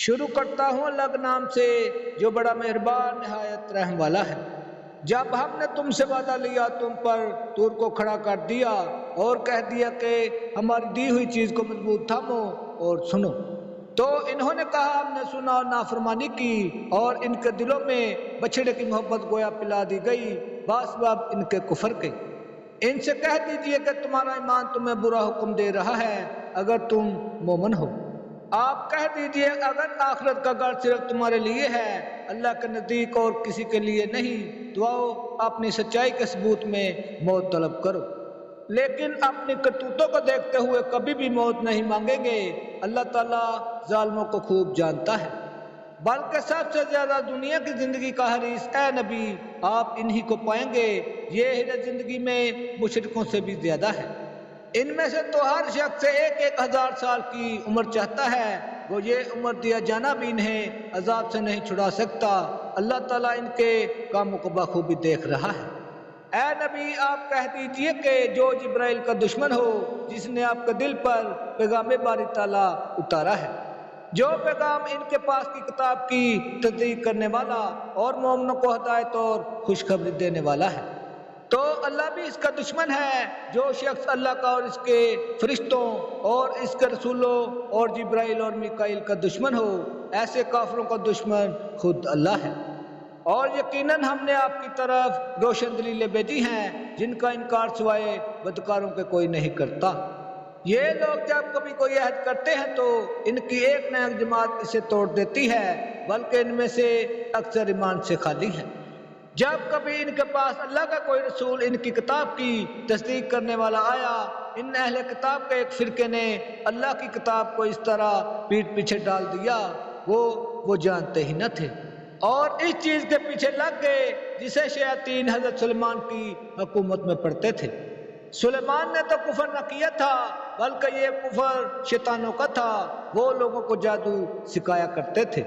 شروع کرتا ہوں اللہ کے نام سے جو بڑا مہربان نہایت رحم والا ہے۔ جب ہم نے تم سے وعدہ لیا تم پر طور کو کھڑا کر دیا اور کہہ دیا کہ ہماری دی ہوئی چیز کو مضبوط تھامو اور سنو، تو انہوں نے کہا ہم نے سنا اور نافرمانی کی، اور ان کے دلوں میں بچھڑے کی محبت گویا پلا دی گئی باسباب ان کے کفر کے۔ ان سے کہہ دیجئے کہ تمہارا ایمان تمہیں برا حکم دے رہا ہے اگر تم مومن ہو۔ آپ کہہ دیجئے اگر آخرت کا گھر صرف تمہارے لیے ہے، اللہ کے نزدیک اور کسی کے لیے نہیں، تو آؤ اپنی سچائی کے ثبوت میں موت طلب کرو، لیکن اپنی کرتوتوں کو دیکھتے ہوئے کبھی بھی موت نہیں مانگیں گے۔ اللہ تعالیٰ ظالموں کو خوب جانتا ہے۔ بلکہ سب سے زیادہ دنیا کی زندگی کا حریص اے نبی آپ انہی کو پائیں گے، یہ حیرت زندگی میں مشرکوں سے بھی زیادہ ہے۔ ان میں سے تو ہر شخص سے 1000 سال کی عمر چاہتا ہے، وہ یہ عمر دیا جانا بھی انہیں عذاب سے نہیں چھڑا سکتا۔ اللہ تعالیٰ ان کے کاموں کو بخوبی دیکھ رہا ہے۔ اے نبی آپ کہہ دیجئے کہ جو جبرائیل کا دشمن ہو، جس نے آپ کے دل پر پیغام باری تعالیٰ اتارا ہے، جو پیغام ان کے پاس کی کتاب کی تصدیق کرنے والا اور مومنوں کو ہدایت اور خوشخبری دینے والا ہے، تو اللہ بھی اس کا دشمن ہے۔ جو شخص اللہ کا اور اس کے فرشتوں اور اس کے رسولوں اور جبرائیل اور میکائیل کا دشمن ہو، ایسے کافروں کا دشمن خود اللہ ہے۔ اور یقیناً ہم نے آپ کی طرف روشن دلیلیں بھیجی ہیں جن کا انکار سوائے بدکاروں کے کوئی نہیں کرتا۔ یہ لوگ جب کبھی کوئی عہد کرتے ہیں تو ان کی ایک نہ ایک جماعت اسے توڑ دیتی ہے، بلکہ ان میں سے اکثر ایمان سے خالی ہیں۔ جب کبھی ان کے پاس اللہ کا کوئی رسول ان کی کتاب کی تصدیق کرنے والا آیا، ان اہل کتاب کے ایک فرقے نے اللہ کی کتاب کو اس طرح پیٹھ پیچھے ڈال دیا وہ جانتے ہی نہ تھے، اور اس چیز کے پیچھے لگ گئے جسے شیاطین حضرت سلیمان کی حکومت میں پڑھتے تھے۔ سلیمان نے تو کفر نہ کیا تھا، بلکہ یہ کفر شیطانوں کا تھا، وہ لوگوں کو جادو سکھایا کرتے تھے۔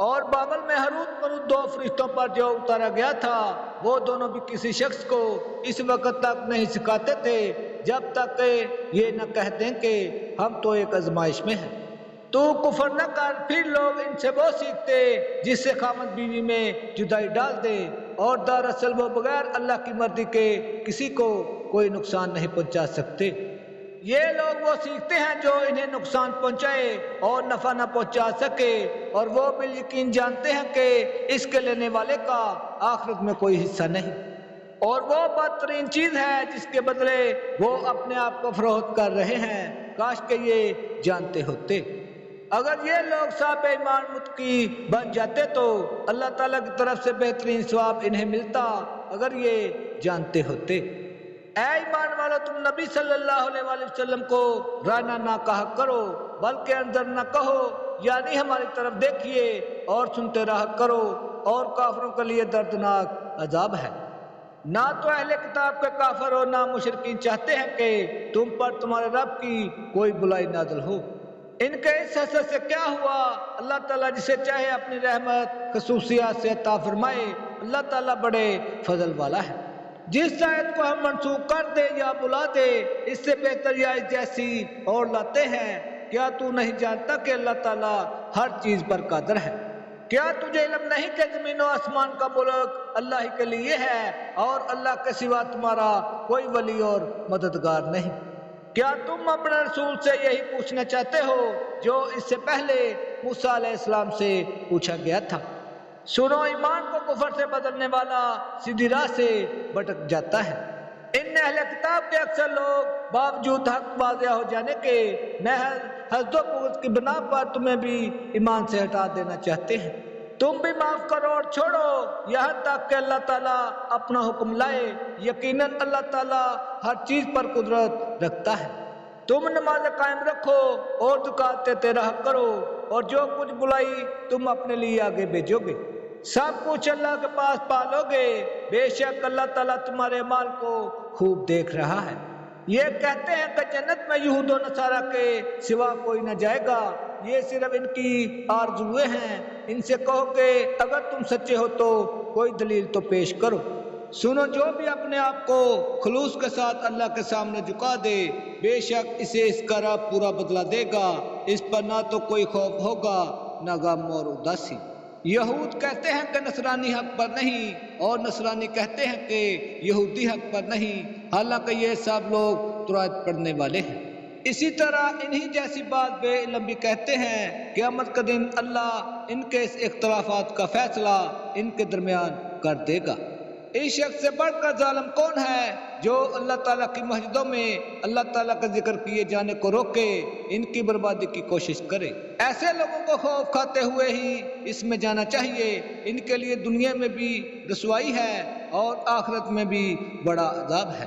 اور بابل میں ہاروت ماروت 2 فرشتوں پر جو اتارا گیا تھا، وہ دونوں بھی کسی شخص کو اس وقت تک نہیں سکھاتے تھے جب تک کہ یہ نہ کہہ دیں کہ ہم تو ایک آزمائش میں ہیں۔ تو کفر نہ کر، پھر لوگ ان سے وہ سیکھتے جس سے خامد بیوی میں جدائی ڈال دے، اور دراصل وہ بغیر اللہ کی مرضی کے کسی کو کوئی نقصان نہیں پہنچا سکتے۔ یہ لوگ وہ سیکھتے ہیں جو انہیں نقصان پہنچائے اور نفع نہ پہنچا سکے، اور وہ بالیقین جانتے ہیں کہ اس کے لینے والے کا آخرت میں کوئی حصہ نہیں، اور وہ بدترین چیز ہے جس کے بدلے وہ اپنے آپ کو فروخت کر رہے ہیں۔ کاش کہ یہ جانتے ہوتے۔ اگر یہ لوگ صاحب ایمان متقی بن جاتے تو اللہ تعالیٰ کی طرف سے بہترین ثواب انہیں ملتا، اگر یہ جانتے ہوتے۔ اے ایمان والو تم نبی صلی اللہ علیہ وآلہ وسلم کو رانا نہ کہا کرو، بلکہ انظر نہ کہو، یعنی ہماری طرف دیکھیے اور سنتے رہا کرو، اور کافروں کے لیے دردناک عذاب ہے۔ نہ تو اہل کتاب کے کافر اور نہ مشرکین چاہتے ہیں کہ تم پر تمہارے رب کی کوئی بلائی نازل ہو۔ ان کے اس حسد سے کیا ہوا؟ اللہ تعالیٰ جسے چاہے اپنی رحمت خصوصیات سے عطا فرمائے۔ اللہ تعالیٰ بڑے فضل والا ہے۔ جس آیت کو ہم منسوخ کر دے یا بلا دے، اس سے بہتر یا اس جیسی اور لاتے ہیں۔ کیا تو نہیں جانتا کہ اللہ تعالیٰ ہر چیز پر قادر ہے؟ کیا تجھے علم نہیں کہ زمین و آسمان کا ملک اللہ ہی کے لیے ہے، اور اللہ کے سوا تمہارا کوئی ولی اور مددگار نہیں؟ کیا تم اپنے رسول سے یہی پوچھنا چاہتے ہو جو اس سے پہلے موسیٰ علیہ السلام سے پوچھا گیا تھا؟ سنو، ایمان کو کفر سے بدلنے والا سیدھی راہ سے بھٹک جاتا ہے۔ ان اہل کتاب کے اکثر لوگ باوجود حق واضح ہو جانے کے محض حسد و بغض کی بنا پر تمہیں بھی ایمان سے ہٹا دینا چاہتے ہیں۔ تم بھی معاف کرو اور چھوڑو یہاں تک کہ اللہ تعالیٰ اپنا حکم لائے۔ یقیناً اللہ تعالیٰ ہر چیز پر قدرت رکھتا ہے۔ تم نماز قائم رکھو اور زکوٰۃ دیتے رہا کرو، اور جو کچھ بلائی تم اپنے لیے آگے بھیجو گے سب کچھ اللہ کے پاس پالو گے۔ بے شک اللہ تعالیٰ تمہارے مال کو خوب دیکھ رہا ہے۔ یہ کہتے ہیں کہ جنت میں یہود و نصارہ کے سوا کوئی نہ جائے گا، یہ صرف ان کی آرزویں ہیں۔ ان سے کہو کہ اگر تم سچے ہو تو کوئی دلیل تو پیش کرو۔ سنو، جو بھی اپنے آپ کو خلوص کے ساتھ اللہ کے سامنے جھکا دے، بے شک اسے اس کا رب پورا بدلہ دے گا۔ اس پر نہ تو کوئی خوف ہوگا نہ غم اور اداسی۔ یہود کہتے ہیں کہ نصرانی حق پر نہیں، اور نصرانی کہتے ہیں کہ یہودی حق پر نہیں، حالانکہ یہ سب لوگ تورات پڑھنے والے ہیں۔ اسی طرح انہی جیسی بات بے علم بھی کہتے ہیں قیامت کا دن اللہ ان کے اس اختلافات کا فیصلہ ان کے درمیان کر دے گا۔ اس شخص سے بڑھ کر ظالم کون ہے جو اللہ تعالیٰ کی مسجدوں میں اللہ تعالیٰ کا ذکر کیے جانے کو روکے، ان کی بربادی کی کوشش کرے۔ ایسے لوگوں کو خوف کھاتے ہوئے ہی اس میں جانا چاہیے، ان کے لیے دنیا میں بھی رسوائی ہے اور آخرت میں بھی بڑا عذاب ہے۔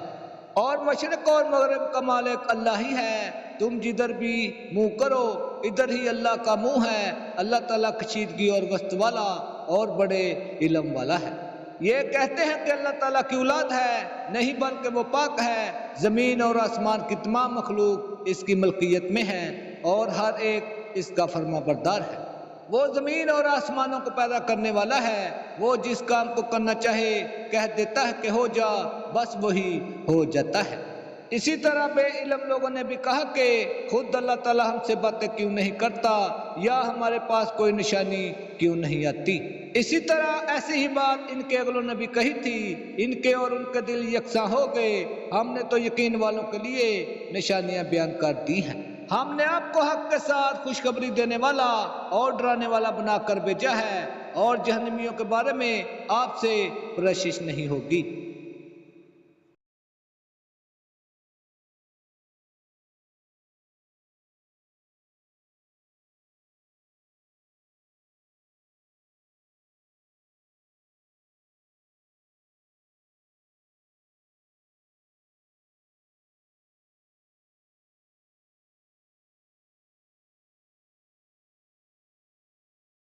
اور مشرق اور مغرب کا مالک اللہ ہی ہے، تم جدھر بھی منہ کرو ادھر ہی اللہ کا منہ ہے، اللہ تعالیٰ کشیدگی اور وسط والا اور بڑے علم والا ہے۔ یہ کہتے ہیں کہ اللہ تعالیٰ کی اولاد ہے، نہیں بلکہ وہ پاک ہے، زمین اور آسمان کی تمام مخلوق اس کی ملکیت میں ہے اور ہر ایک اس کا فرما بردار ہے۔ وہ زمین اور آسمانوں کو پیدا کرنے والا ہے، وہ جس کام کو کرنا چاہے کہہ دیتا ہے کہ ہو جا، بس وہی ہو جاتا ہے۔ اسی طرح بے علم لوگوں نے بھی کہا کہ خود اللہ تعالیٰ ہم سے باتیں کیوں نہیں کرتا، یا ہمارے پاس کوئی نشانی کیوں نہیں آتی۔ اسی طرح ایسی ہی بات ان کے اگلوں نے بھی کہی تھی، ان کے اور ان کے دل یکساں ہو گئے، ہم نے تو یقین والوں کے لیے نشانیاں بیان کر دی ہیں، ہم نے آپ کو حق کے ساتھ خوشخبری دینے والا اور ڈرانے والا بنا کر بھیجا ہے، اور جہنمیوں کے بارے میں آپ سے پرشش نہیں ہوگی۔